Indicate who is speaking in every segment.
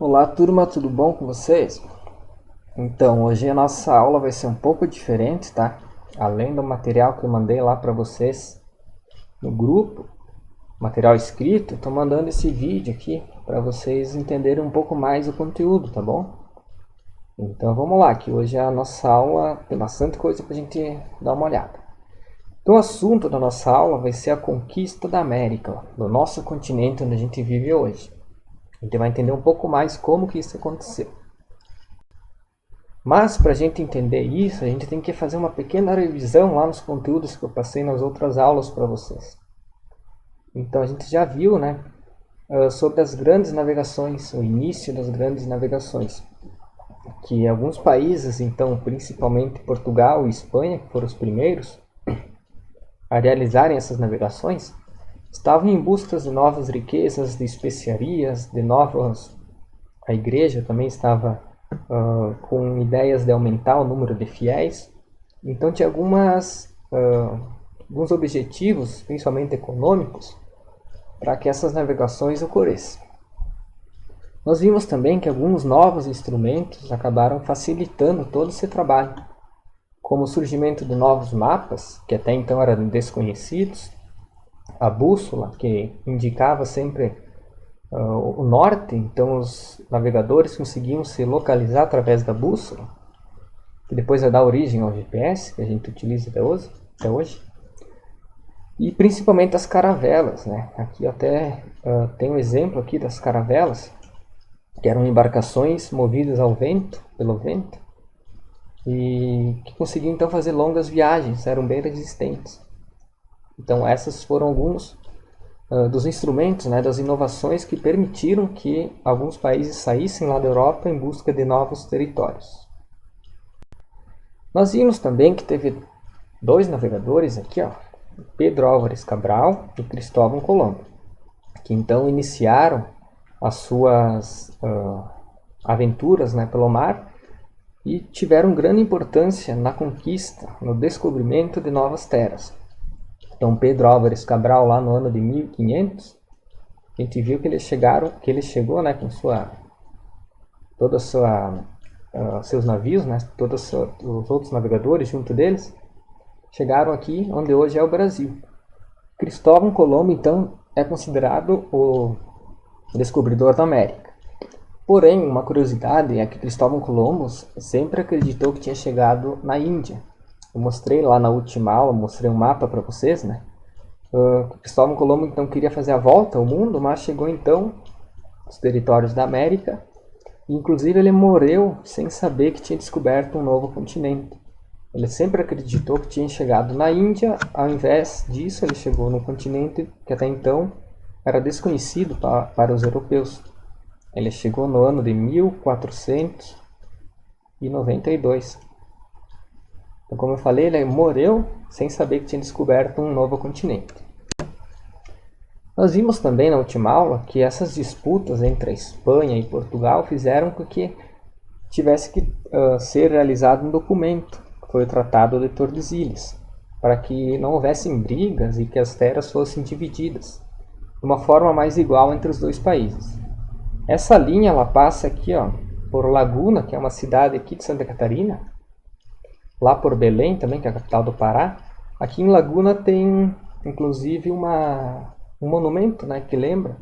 Speaker 1: Olá turma, tudo bom com vocês? Então, hoje a nossa aula vai ser um pouco diferente, tá? Além do material que eu mandei lá para vocês no grupo, material escrito, estou mandando esse vídeo aqui para vocês entenderem um pouco mais o conteúdo, tá bom? Então vamos lá, que hoje a nossa aula tem bastante coisa para a gente dar uma olhada. Então o assunto da nossa aula vai ser a conquista da América, do nosso continente onde a gente vive hoje. A gente vai entender um pouco mais como que isso aconteceu. Mas para a gente entender isso, a gente tem que fazer uma pequena revisão lá nos conteúdos que eu passei nas outras aulas para vocês. Então a gente já viu, né, sobre as grandes navegações, o início das grandes navegações, que alguns países, então principalmente Portugal e Espanha, que foram os primeiros a realizarem essas navegações, estavam em busca de novas riquezas, de especiarias, de novas. A igreja também estava com ideias de aumentar o número de fiéis. Então tinha alguns objetivos, principalmente econômicos, para que essas navegações ocorressem. Nós vimos também que alguns novos instrumentos acabaram facilitando todo esse trabalho, como o surgimento de novos mapas, que até então eram desconhecidos, a bússola, que indicava sempre o norte, então os navegadores conseguiam se localizar através da bússola, que depois vai dar origem ao GPS, que a gente utiliza até hoje. E principalmente as caravelas, né? Aqui até tem um exemplo aqui das caravelas, que eram embarcações movidas ao vento, pelo vento, e que conseguiam então fazer longas viagens, eram bem resistentes. Então essas foram alguns dos instrumentos, né, das inovações que permitiram que alguns países saíssem lá da Europa em busca de novos territórios. Nós vimos também que teve dois navegadores aqui, ó, Pedro Álvares Cabral e Cristóvão Colombo, que então iniciaram as suas aventuras, né, pelo mar e tiveram grande importância na conquista, no descobrimento de novas terras. Então Pedro Álvares Cabral lá no ano de 1500, a gente viu que ele chegou, né, com seus navios, né, todos os outros navegadores junto deles, chegaram aqui onde hoje é o Brasil. Cristóvão Colombo então é considerado o descobridor da América. Porém, uma curiosidade é que Cristóvão Colombo sempre acreditou que tinha chegado na Índia. Eu mostrei lá na última aula, mostrei um mapa para vocês, né? Cristóvão Colombo então queria fazer a volta ao mundo, mas chegou então aos territórios da América. E, inclusive ele morreu sem saber que tinha descoberto um novo continente. Ele sempre acreditou que tinha chegado na Índia, ao invés disso ele chegou num continente que até então era desconhecido para os europeus. Ele chegou no ano de 1492. Então, como eu falei, ele morreu sem saber que tinha descoberto um novo continente. Nós vimos também na última aula que essas disputas entre a Espanha e Portugal fizeram com que tivesse que ser realizado um documento, que foi o Tratado de Tordesilhas, para que não houvessem brigas e que as terras fossem divididas de uma forma mais igual entre os dois países. Essa linha ela passa aqui, ó, por Laguna, que é uma cidade aqui de Santa Catarina, lá por Belém também, que é a capital do Pará. Aqui em Laguna tem inclusive um monumento, né, que lembra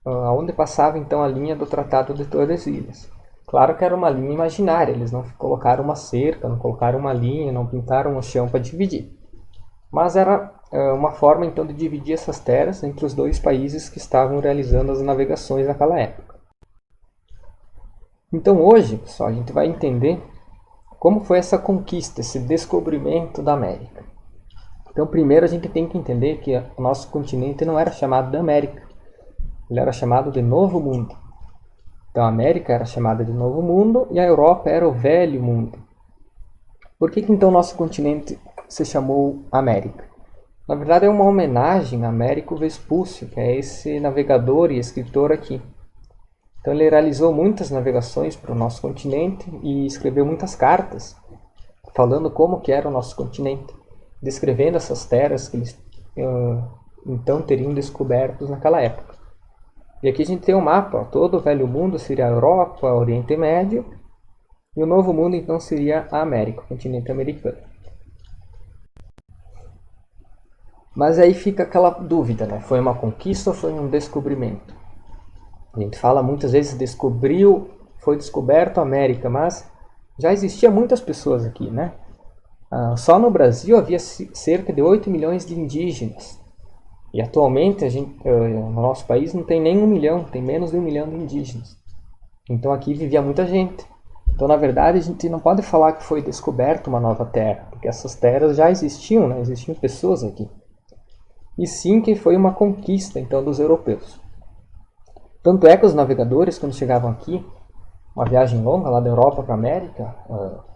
Speaker 1: aonde passava então a linha do Tratado de Tordesilhas. Claro que era uma linha imaginária, eles não colocaram uma cerca, não colocaram uma linha, não pintaram o chão para dividir. Mas era uma forma então de dividir essas terras entre os dois países que estavam realizando as navegações naquela época. Então hoje, pessoal, a gente vai entender como foi essa conquista, esse descobrimento da América. Então primeiro a gente tem que entender que o nosso continente não era chamado de América, ele era chamado de Novo Mundo. Então a América era chamada de Novo Mundo e a Europa era o Velho Mundo. Por que então o nosso continente se chamou América? Na verdade é uma homenagem a Américo Vespúcio, que é esse navegador e escritor aqui. Então ele realizou muitas navegações para o nosso continente e escreveu muitas cartas falando como que era o nosso continente, descrevendo essas terras que eles então teriam descobertos naquela época. E aqui a gente tem um mapa, ó, todo o Velho Mundo seria a Europa, o Oriente Médio, e o Novo Mundo então seria a América, o continente americano. Mas aí fica aquela dúvida, né? Foi uma conquista ou foi um descobrimento? A gente fala muitas vezes foi descoberto a América, mas já existia muitas pessoas aqui, né? Só no Brasil havia cerca de 8 milhões de indígenas. E atualmente no nosso país não tem nem 1 milhão, tem menos de 1 milhão de indígenas. Então aqui vivia muita gente. Então na verdade a gente não pode falar que foi descoberta uma nova terra, porque essas terras já existiam, né? Existiam pessoas aqui. E sim que foi uma conquista então dos europeus. Tanto é que os navegadores, quando chegavam aqui, uma viagem longa lá da Europa para a América,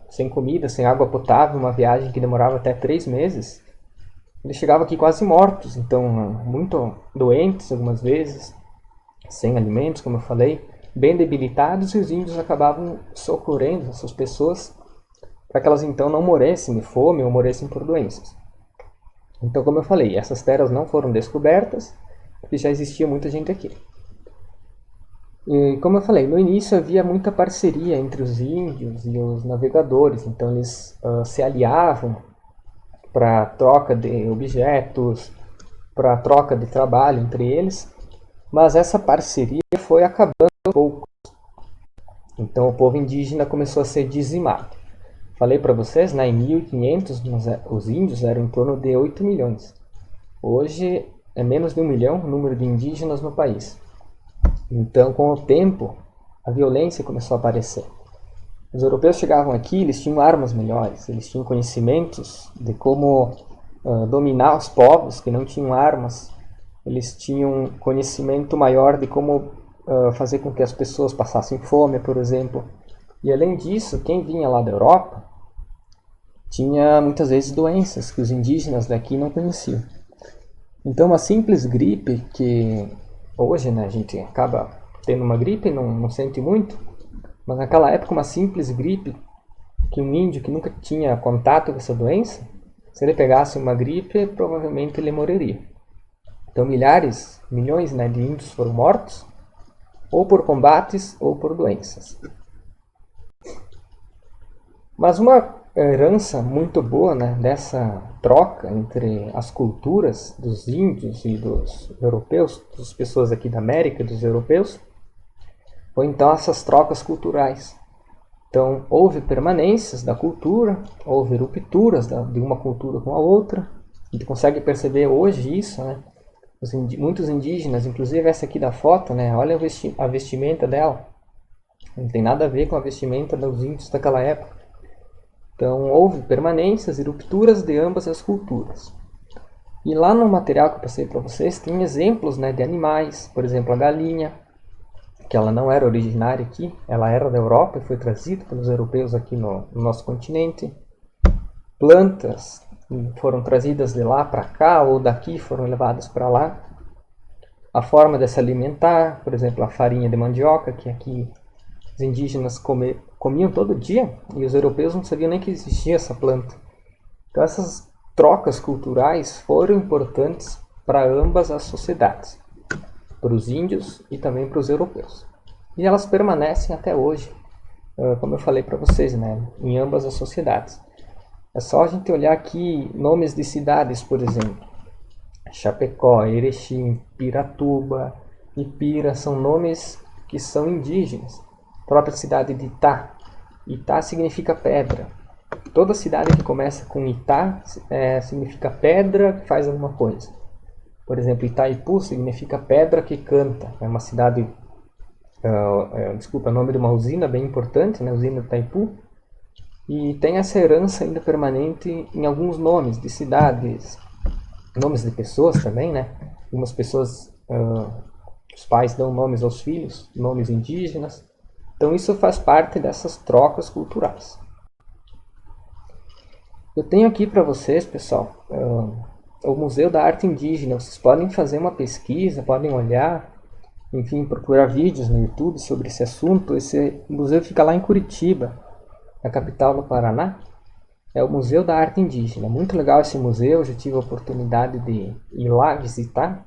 Speaker 1: sem comida, sem água potável, uma viagem que demorava até 3 meses, eles chegavam aqui quase mortos, então muito doentes algumas vezes, sem alimentos, como eu falei, bem debilitados, e os índios acabavam socorrendo essas pessoas para que elas então não morressem de fome ou morressem por doenças. Então, como eu falei, essas terras não foram descobertas, porque já existia muita gente aqui. E, como eu falei, no início havia muita parceria entre os índios e os navegadores, então eles se aliavam para troca de objetos, para troca de trabalho entre eles, mas essa parceria foi acabando aos poucos. Então o povo indígena começou a ser dizimado. Falei para vocês, né, em 1500 os índios eram em torno de 8 milhões. Hoje é menos de 1 milhão o número de indígenas no país. Então, com o tempo, a violência começou a aparecer. Os europeus chegavam aqui, eles tinham armas melhores, eles tinham conhecimentos de como dominar os povos que não tinham armas, eles tinham conhecimento maior de como fazer com que as pessoas passassem fome, por exemplo. E além disso, quem vinha lá da Europa tinha muitas vezes doenças que os indígenas daqui não conheciam. Então, uma simples gripe que hoje, né, a gente acaba tendo uma gripe e não sente muito, mas naquela época uma simples gripe, que um índio que nunca tinha contato com essa doença, se ele pegasse uma gripe, provavelmente ele morreria. Então milhões, né, de índios foram mortos, ou por combates ou por doenças. Mas uma herança muito boa, né, dessa troca entre as culturas dos índios e dos europeus, das pessoas aqui da América e dos europeus, foi então essas trocas culturais. Então houve permanências da cultura, houve rupturas de uma cultura com a outra. A gente consegue perceber hoje isso, né? Muitos indígenas, inclusive essa aqui da foto, né? Olha a vestimenta dela. Não tem nada a ver com a vestimenta dos índios daquela época. Então houve permanências e rupturas de ambas as culturas. E lá no material que eu passei para vocês tem exemplos, né, de animais, por exemplo a galinha, que ela não era originária aqui, ela era da Europa e foi trazida pelos europeus aqui no nosso continente. Plantas foram trazidas de lá para cá ou daqui foram levadas para lá. A forma de se alimentar, por exemplo, a farinha de mandioca, que aqui os indígenas comiam todo dia e os europeus não sabiam nem que existia essa planta. Então essas trocas culturais foram importantes para ambas as sociedades, para os índios e também para os europeus. E elas permanecem até hoje, como eu falei para vocês, né, em ambas as sociedades. É só a gente olhar aqui nomes de cidades, por exemplo. Chapecó, Erechim, Piratuba, Ipira são nomes que são indígenas. A própria cidade de Itá. Itá significa pedra. Toda cidade que começa com Itá significa pedra que faz alguma coisa. Por exemplo, Itaipu significa pedra que canta. É uma cidade, o nome de uma usina bem importante, né? Usina de Itaipu. E tem essa herança ainda permanente em alguns nomes de cidades, nomes de pessoas também, né? Algumas pessoas, os pais dão nomes aos filhos, nomes indígenas. Então isso faz parte dessas trocas culturais. Eu tenho aqui para vocês, pessoal, o Museu da Arte Indígena. Vocês podem fazer uma pesquisa, podem olhar, enfim, procurar vídeos no YouTube sobre esse assunto. Esse museu fica lá em Curitiba, na capital do Paraná. É o Museu da Arte Indígena. Muito legal esse museu, eu já tive a oportunidade de ir lá visitar.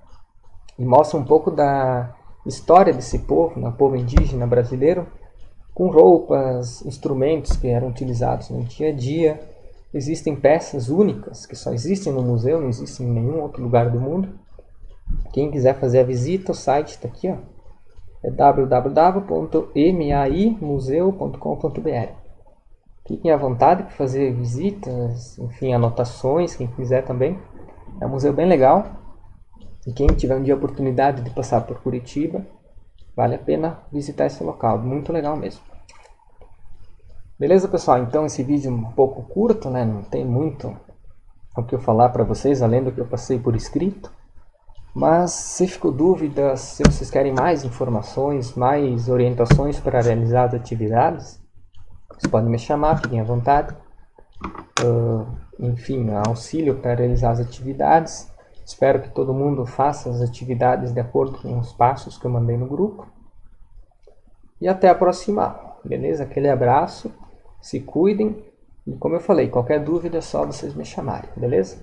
Speaker 1: E mostra um pouco da história desse povo, né, povo indígena brasileiro, com roupas, instrumentos que eram utilizados no dia a dia. Existem peças únicas que só existem no museu, não existem em nenhum outro lugar do mundo. Quem quiser fazer a visita, o site está aqui, ó, é www.maimuseu.com.br. Fiquem à vontade para fazer visitas, enfim, anotações, quem quiser também. É um museu bem legal. E quem tiver um dia a oportunidade de passar por Curitiba, vale a pena visitar esse local, muito legal mesmo. Beleza, pessoal? Então esse vídeo é um pouco curto, né? Não tem muito o que eu falar para vocês, além do que eu passei por escrito. Mas se ficou dúvida, se vocês querem mais informações, mais orientações para realizar as atividades, vocês podem me chamar, fiquem à vontade. Enfim, auxílio para realizar as atividades. Espero que todo mundo faça as atividades de acordo com os passos que eu mandei no grupo. E até a próxima, beleza? Aquele abraço, se cuidem. E como eu falei, qualquer dúvida é só vocês me chamarem, beleza?